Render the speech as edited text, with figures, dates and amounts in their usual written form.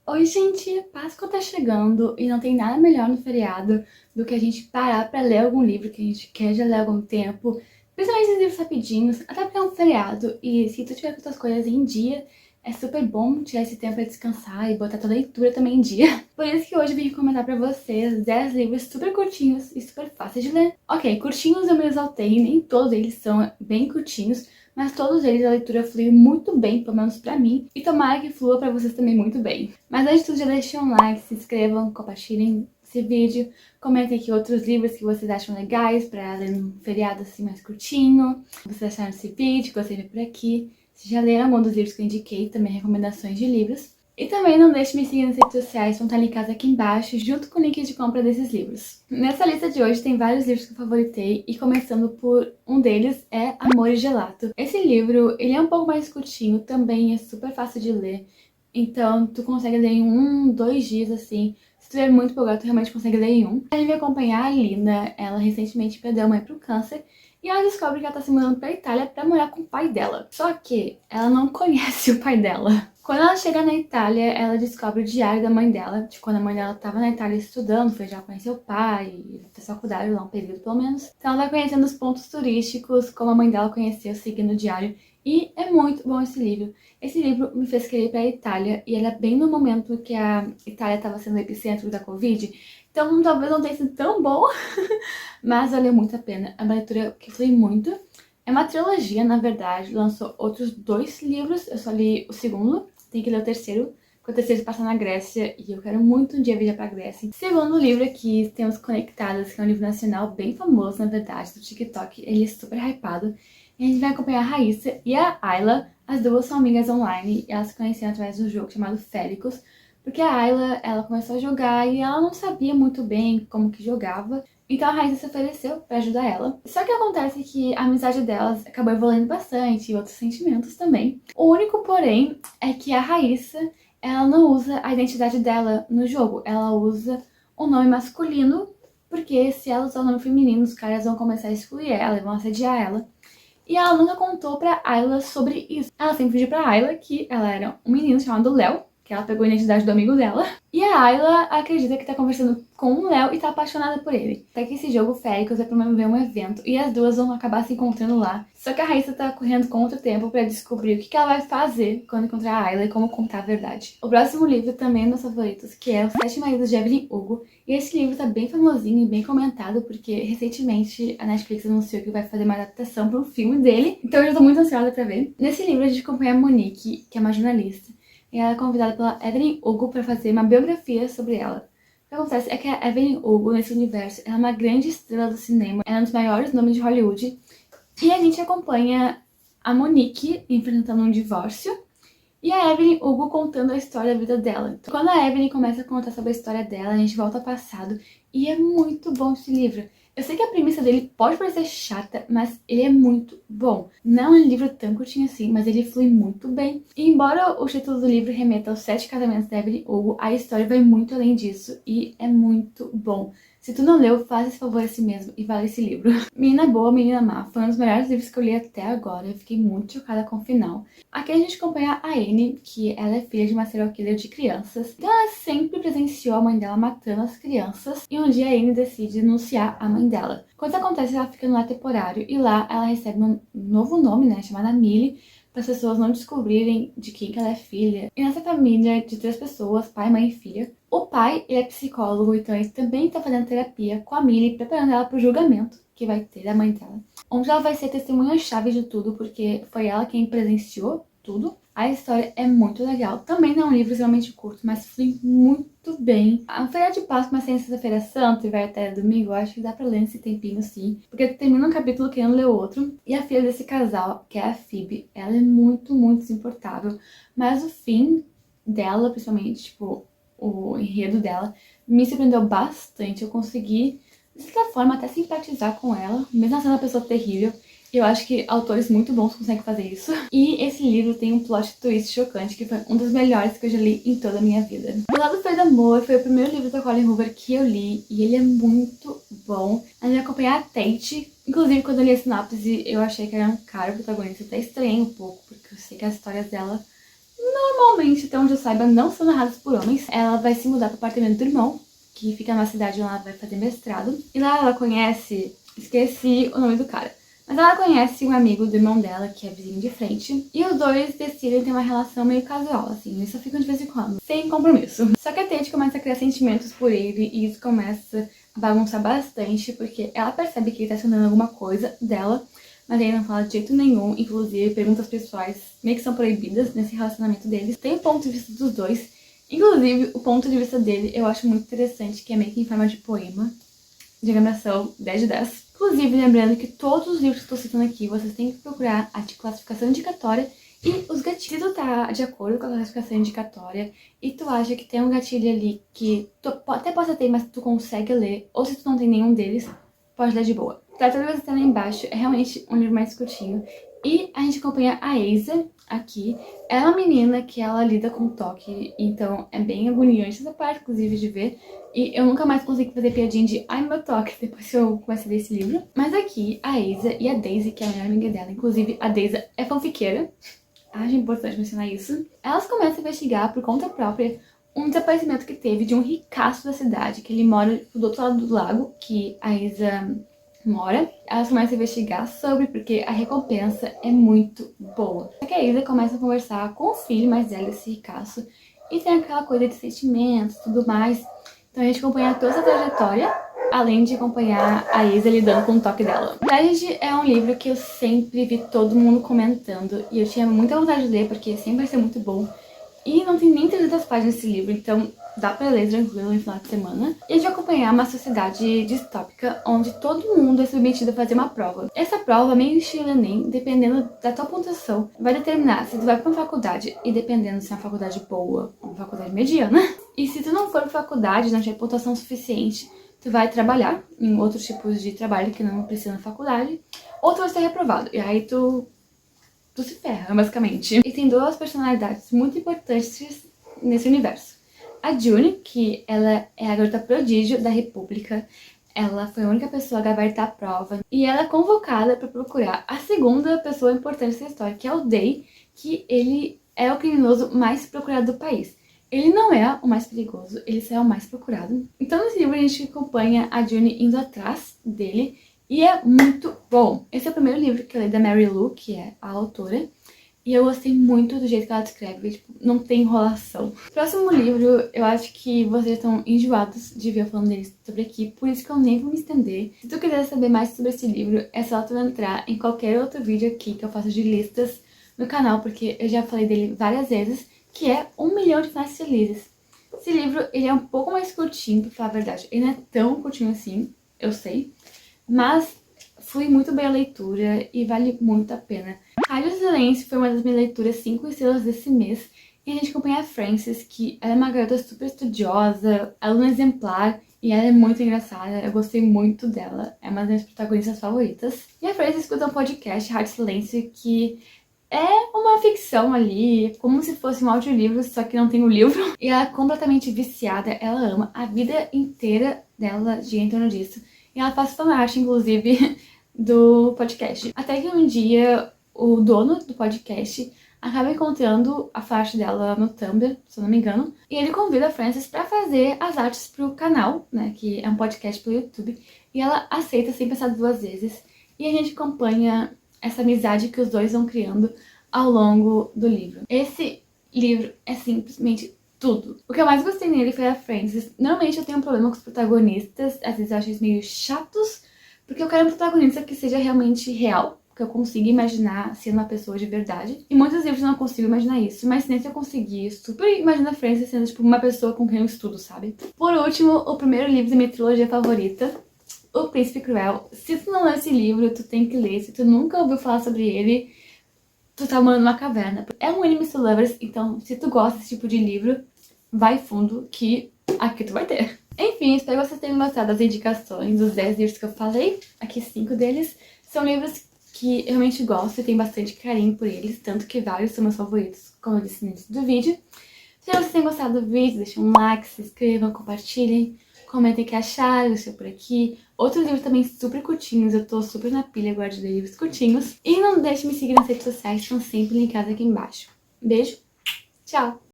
Oi, gente! Páscoa tá chegando e não tem nada melhor no feriado do que a gente parar pra ler algum livro que a gente quer já ler há algum tempo, principalmente esses livros rapidinhos, até porque é um feriado e se tu tiver com tuas coisas em dia, é super bom tirar esse tempo pra descansar e botar tua leitura também em dia. Por isso que hoje eu vim recomendar pra vocês 10 livros super curtinhos e super fáceis de ler. Ok, curtinhos eu me exaltei, nem todos eles são bem curtinhos, mas todos eles a leitura flui muito bem, pelo menos pra mim, e tomara que flua pra vocês também muito bem. Mas antes de tudo, já deixem um like, se inscrevam, compartilhem esse vídeo, comentem aqui outros livros que vocês acham legais pra ler num feriado assim mais curtinho, o que vocês acharam desse vídeo, que você vê por aqui, se já leram algum dos livros que eu indiquei, também recomendações de livros. E também não deixe de me seguir nas redes sociais, vão estar linkados aqui embaixo, junto com o link de compra desses livros. Nessa lista de hoje tem vários livros que eu favoritei, e começando por um deles é Amor e Gelato. Esse livro, ele é um pouco mais curtinho, também é super fácil de ler, então tu consegue ler em 1, 2 dias assim. Se tu é muito empolgado, tu realmente consegue ler em um. A gente vai acompanhar a Lina, ela recentemente perdeu a mãe pro câncer, e ela descobre que ela tá se mudando pra Itália pra morar com o pai dela. Só que ela não conhece o pai dela. Quando ela chega na Itália, ela descobre o diário da mãe dela, de quando a mãe dela tava na Itália estudando, foi já conhecer o pai, fez faculdade lá um período pelo menos. Então ela vai conhecendo os pontos turísticos, como a mãe dela conheceu, seguindo o diário. E é muito bom esse livro. Esse livro me fez querer ir pra Itália, e era bem no momento que a Itália estava sendo o epicentro da Covid. Então talvez não tenha sido tão bom, mas valeu muito a pena. É uma leitura que flui muito. É uma trilogia, na verdade, lançou outros 2 livros, eu só li o segundo, tem que ler o terceiro, porque o terceiro se passa na Grécia e eu quero muito um dia viajar pra Grécia. Segundo livro aqui, temos Conectadas, que é um livro nacional bem famoso, na verdade, do TikTok, ele é super hypado. E a gente vai acompanhar a Raíssa e a Ayla, as duas são amigas online, e elas se conheceram através de um jogo chamado Féricos, porque a Ayla, ela começou a jogar e ela não sabia muito bem como que jogava, então a Raíssa se ofereceu pra ajudar ela. Só que acontece que a amizade delas acabou evoluindo bastante e outros sentimentos também. O único porém é que a Raíssa, ela não usa a identidade dela no jogo, ela usa o nome masculino, porque se ela usar o nome feminino, os caras vão começar a excluir ela e vão assediar ela. E ela nunca contou pra Ayla sobre isso. Ela sempre pediu pra Ayla que ela era um menino chamado Léo, que ela pegou a identidade do amigo dela. E a Ayla acredita que tá conversando com o Léo e tá apaixonada por ele. Até que esse jogo Féricos vai promover um evento e as duas vão acabar se encontrando lá. Só que a Raíssa tá correndo contra o tempo pra descobrir o que ela vai fazer quando encontrar a Ayla e como contar a verdade. O próximo livro também é um dos favoritos, que é Os Sete Maridos de Evelyn Hugo. E esse livro tá bem famosinho e bem comentado, porque recentemente a Netflix anunciou que vai fazer uma adaptação para um filme dele. Então eu já tô muito ansiosa pra ver. Nesse livro a gente acompanha a Monique, que é uma jornalista. E ela é convidada pela Evelyn Hugo para fazer uma biografia sobre ela. O que acontece é que a Evelyn Hugo, nesse universo, ela é uma grande estrela do cinema, ela é um dos maiores nomes de Hollywood. E a gente acompanha a Monique enfrentando um divórcio e a Evelyn Hugo contando a história da vida dela. Então, quando a Evelyn começa a contar sobre a história dela, a gente volta ao passado e é muito bom esse livro. Eu sei que a premissa dele pode parecer chata, mas ele é muito bom. Não é um livro tão curtinho assim, mas ele flui muito bem. E embora o título do livro remeta aos 7 casamentos da Evelyn Hugo, a história vai muito além disso e é muito bom. Se tu não leu, faz esse favor a si mesmo e vale esse livro. Menina Boa, Menina Má foi um dos melhores livros que eu li até agora. Eu fiquei muito chocada com o final. Aqui a gente acompanha a Anne, que ela é filha de uma serial killer de crianças. Então ela sempre presenciou a mãe dela matando as crianças. E um dia a Anne decide denunciar a mãe dela. Quando isso acontece, ela fica no lar temporário. E lá ela recebe um novo nome, né, chamada Millie, para as pessoas não descobrirem de quem que ela é filha. E nessa família de 3 pessoas, pai, mãe e filha, o pai, ele é psicólogo, então ele também tá fazendo terapia com a Millie, preparando ela pro julgamento que vai ter da mãe dela. Onde ela vai ser testemunha-chave de tudo, porque foi ela quem presenciou tudo. A história é muito legal. Também não é um livro extremamente curto, mas flui muito bem. A feriado de Páscoa, mas tem sexta-feira santa e vai até domingo, eu acho que dá pra ler nesse tempinho sim. Porque termina um capítulo querendo ler outro. E a filha desse casal, que é a Phoebe, ela é muito, muito insuportável. Mas o fim dela, principalmente, tipo, o enredo dela, me surpreendeu bastante. Eu consegui, de certa forma, até simpatizar com ela, mesmo sendo uma pessoa terrível. Eu acho que autores muito bons conseguem fazer isso. E esse livro tem um plot twist chocante, que foi um dos melhores que eu já li em toda a minha vida. O Lado Feio do Amor foi o primeiro livro da Colleen Hoover que eu li, e ele é muito bom. A gente vai acompanhar a Tate. Inclusive, quando eu li a sinopse, eu achei que era um cara protagonista. Até estranhei um pouco, porque eu sei que as histórias dela normalmente, até onde eu saiba, não são narradas por homens. Ela vai se mudar pro apartamento do irmão, que fica na cidade onde ela vai fazer mestrado. E lá ela conhece... esqueci o nome do cara. Mas ela conhece um amigo do irmão dela, que é vizinho de frente. E os dois decidem ter uma relação meio casual, assim. Eles só ficam de vez em quando, sem compromisso. Só que a Tate começa a criar sentimentos por ele. E isso começa a bagunçar bastante, porque ela percebe que ele tá escondendo alguma coisa dela. Mas ele não fala de jeito nenhum. Inclusive, perguntas pessoais meio que são proibidas nesse relacionamento deles. Tem o ponto de vista dos dois. Inclusive, o ponto de vista dele eu acho muito interessante, que é meio que em forma de poema. Diagramação 10 de 10. Inclusive, lembrando que todos os livros que estou citando aqui, vocês têm que procurar a de classificação indicatória e os gatilhos. Se tu tá de acordo com a classificação indicatória e tu acha que tem um gatilho ali que tu até possa ter, mas tu consegue ler, ou se tu não tem nenhum deles, pode ler de boa. Tá, toda vez que tá lá embaixo, é realmente um livro mais curtinho. E a gente acompanha a Asa aqui. Ela é uma menina que ela lida com toque, então é bem agoniante essa parte, inclusive, de ver. E eu nunca mais consegui fazer piadinha de ai, meu toque, depois que eu comecei a ler esse livro. Mas aqui, a Asa e a Daisy, que é a melhor amiga dela, inclusive a Daisy é fanfiqueira. Acho importante mencionar isso. Elas começam a investigar por conta própria um desaparecimento que teve de um ricaço da cidade, que ele mora do outro lado do lago, que a Asa mora. Elas começam a investigar sobre, porque a recompensa é muito boa. Só que a Asa começa a conversar com o filho mais velho desse ricaço, e tem aquela coisa de sentimentos e tudo mais. Então a gente acompanha toda essa trajetória, além de acompanhar a Asa lidando com o toque dela. Legend é um livro que eu sempre vi todo mundo comentando, e eu tinha muita vontade de ler, porque sempre vai ser muito bom. E não tem nem 300 páginas esse livro, então dá pra ler tranquilo no final de semana. E a gente vai acompanhar uma sociedade distópica, onde todo mundo é submetido a fazer uma prova. Essa prova, meio estilo Enem, dependendo da tua pontuação, vai determinar se tu vai pra uma faculdade, e dependendo se é uma faculdade boa ou uma faculdade mediana. E se tu não for pra faculdade, não tiver pontuação suficiente, tu vai trabalhar em outros tipos de trabalho que não precisa na faculdade, ou tu vai ser reprovado. E aí tu se ferra, basicamente. E tem duas personalidades muito importantes nesse universo. A June, que ela é a garota prodígio da República. Ela foi a única pessoa a gabaritar a prova. E ela é convocada para procurar a segunda pessoa importante dessa história, que é o Day, que ele é o criminoso mais procurado do país. Ele não é o mais perigoso, ele só é o mais procurado. Então nesse livro a gente acompanha a June indo atrás dele, e é muito bom. Esse é o primeiro livro que eu li da Mary Lou, que é a autora. E eu gostei muito do jeito que ela descreve, tipo, não tem enrolação. Próximo livro, eu acho que vocês estão enjoados de ver eu falando deles sobre aqui, por isso que eu nem vou me estender. Se tu quiser saber mais sobre esse livro, é só tu entrar em qualquer outro vídeo aqui que eu faço de listas no canal, porque eu já falei dele várias vezes, que é 1 milhão de finais felizes. Esse livro, ele é um pouco mais curtinho, pra falar a verdade. Ele não é tão curtinho assim, eu sei, mas flui muito bem a leitura e vale muito a pena. Rádio Silêncio foi uma das minhas leituras 5 estrelas desse mês. E a gente acompanha a Frances, que ela é uma garota super estudiosa, aluna exemplar, e ela é muito engraçada. Eu gostei muito dela, é uma das minhas protagonistas favoritas. E a Frances escuta um podcast, Rádio Silêncio, que é uma ficção ali, como se fosse um audiolivro, só que não tem o livro. E ela é completamente viciada, ela ama. A vida inteira dela gira em torno disso. E ela faz fanart, inclusive, do podcast. Até que um dia o dono do podcast acaba encontrando a faixa dela no Tumblr, se eu não me engano, e ele convida a Frances pra fazer as artes pro canal, né, que é um podcast pelo YouTube, e ela aceita sem pensar duas vezes, e a gente acompanha essa amizade que os dois vão criando ao longo do livro. Esse livro é simplesmente tudo. O que eu mais gostei nele foi a Frances. Normalmente eu tenho um problema com os protagonistas, às vezes eu acho eles meio chatos, porque eu quero um protagonista que seja realmente real, que eu consiga imaginar sendo uma pessoa de verdade. Em muitos livros eu não consigo imaginar isso, mas nesse eu consegui super imaginar a Frances sendo tipo uma pessoa com quem eu estudo, sabe? Por último, o primeiro livro da minha trilogia favorita, O Príncipe Cruel. Se tu não leu esse livro, tu tem que ler. Se tu nunca ouviu falar sobre ele, tu tá morando numa caverna. É um enemies to lovers, então se tu gosta desse tipo de livro, vai fundo que aqui tu vai ter. Enfim, espero que vocês tenham gostado das indicações dos 10 livros que eu falei. Aqui 5 deles. São livros que eu realmente gosto e tenho bastante carinho por eles, tanto que vários são meus favoritos, como eu disse no início do vídeo. Se vocês têm gostado do vídeo, deixem um like, se inscrevam, compartilhem, comentem o que acharam, deixem por aqui. Outros livros também super curtinhos, eu tô super na pilha agora de ler livros curtinhos. E não deixe de me seguir nas redes sociais, estão sempre linkados aqui embaixo. Beijo! Tchau!